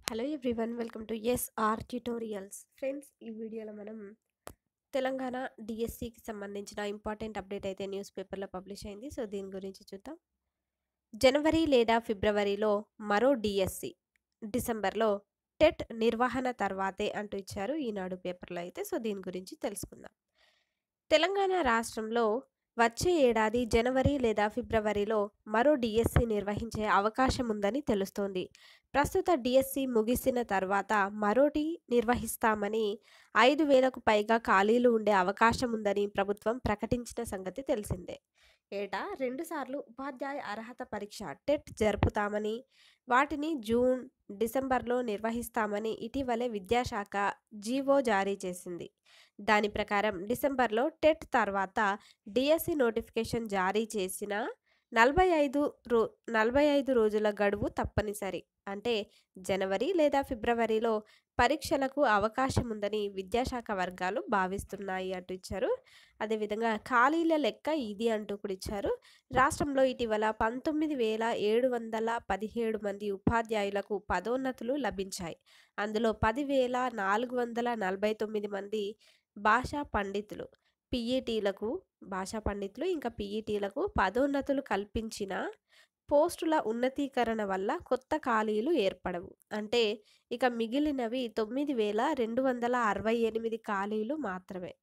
Hello everyone welcome to S R tutorials. Friends, ఈ వీడియోలో మనం తెలంగాణ డిఎస్సికి సంబంధించిన ఇంపార్టెంట్ అప్డేట్ అయితే న్యూస్ పేపర్లో పబ్లిష్ అయింది. సో దీని గురించి చూద్దాం. జనవరి లేదా ఫిబ్రవరిలో మరో డిఎస్సి, డిసెంబర్లో టెట్ నిర్వహణ తర్వాతే అంటూ ఇచ్చారు ఈనాడు పేపర్లో అయితే. సో దీని గురించి తెలుసుకుందాం. తెలంగాణ రాష్ట్రంలో వచ్చే ఏడాది జనవరి లేదా ఫిబ్రవరిలో మరో డిఎస్సి నిర్వహించే అవకాశం ఉందని తెలుస్తోంది. ప్రస్తుత డిఎస్సి ముగిసిన తర్వాత మరోటి నిర్వహిస్తామని, 5,000కు పైగా ఖాళీలు ఉండే అవకాశం ఉందని ప్రభుత్వం ప్రకటించిన సంగతి తెలిసిందే. ఏటా 2 సార్లు ఉపాధ్యాయ అర్హత పరీక్ష టెట్ జరుపుతామని, వాటిని జూన్, డిసెంబర్లో నిర్వహిస్తామని ఇటీవలే విద్యాశాఖ జీవో జారీ చేసింది. దాని ప్రకారం డిసెంబర్లో టెట్ తర్వాత డిఎస్సి నోటిఫికేషన్ జారీ చేసిన 45 రోజుల గడువు తప్పనిసరి. అంటే జనవరి లేదా ఫిబ్రవరిలో పరీక్షలకు అవకాశం ఉందని విద్యాశాఖ వర్గాలు భావిస్తున్నాయి అంటూ ఇచ్చారు. అదేవిధంగా ఖాళీల లెక్క ఇది అంటూ కూడా ఇచ్చారు. రాష్ట్రంలో ఇటీవల 19,717 మంది ఉపాధ్యాయులకు పదోన్నతులు లభించాయి. అందులో 10,449 మంది భాషా పండితులు, పీఈటీలకు ఇంకా పీఈటీలకు పదోన్నతులు కల్పించిన పోస్టుల ఉన్నతీకరణ వల్ల కొత్త ఖాళీలు ఏర్పడవు. అంటే ఇక మిగిలినవి 9,268 ఖాళీలు మాత్రమే.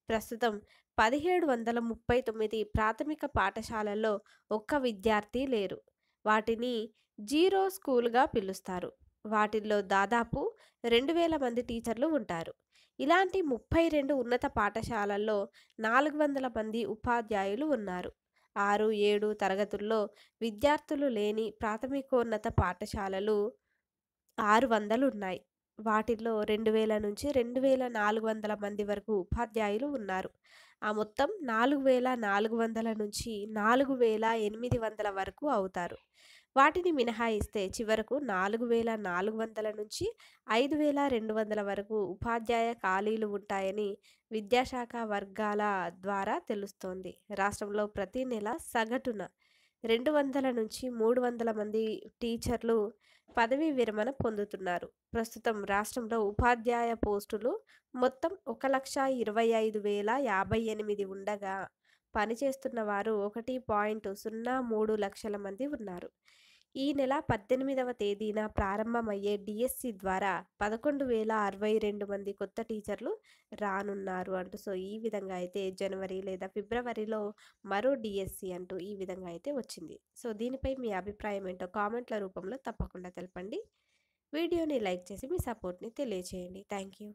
ప్రస్తుతం 1,739 ప్రాథమిక పాఠశాలల్లో ఒక్క విద్యార్థి లేరు. వాటిని జీరో స్కూల్గా పిలుస్తారు. వాటిల్లో దాదాపు 2,000 మంది టీచర్లు ఉంటారు. ఇలాంటి 32 ఉన్నత పాఠశాలల్లో 400 మంది ఉపాధ్యాయులు ఉన్నారు. 6, 7 తరగతుల్లో విద్యార్థులు లేని ప్రాథమికోన్నత పాఠశాలలు 600 ఉన్నాయి. వాటిల్లో 2,000 నుంచి 2,400 మంది వరకు ఉపాధ్యాయులు ఉన్నారు. ఆ మొత్తం 4,400 నుంచి 4,800 వరకు అవుతారు. వాటిని మినహాయిస్తే చివరకు 4,400 నుంచి 5,200 వరకు ఉపాధ్యాయ ఖాళీలు ఉంటాయని విద్యాశాఖ వర్గాల ద్వారా తెలుస్తోంది. రాష్ట్రంలో ప్రతి నెల సగటున 200 నుంచి 300 మంది టీచర్లు పదవీ విరమణ పొందుతున్నారు. ప్రస్తుతం రాష్ట్రంలో ఉపాధ్యాయ పోస్టులు మొత్తం 1,25,058 ఉండగా పనిచేస్తున్న వారు 1.03 లక్షల మంది ఉన్నారు. ఈ నెల 18వ తేదీన ప్రారంభమయ్యే డిఎస్సి ద్వారా 11,062 మంది కొత్త టీచర్లు రానున్నారు అంటూ. సో ఈ విధంగా అయితే జనవరి లేదా ఫిబ్రవరిలో మరో డిఎస్సి అంటూ ఈ విధంగా అయితే వచ్చింది. సో దీనిపై మీ అభిప్రాయం ఏంటో కామెంట్ల రూపంలో తప్పకుండా తెలపండి. వీడియోని లైక్ చేసి మీ సపోర్ట్ని తెలియజేయండి. Thank you.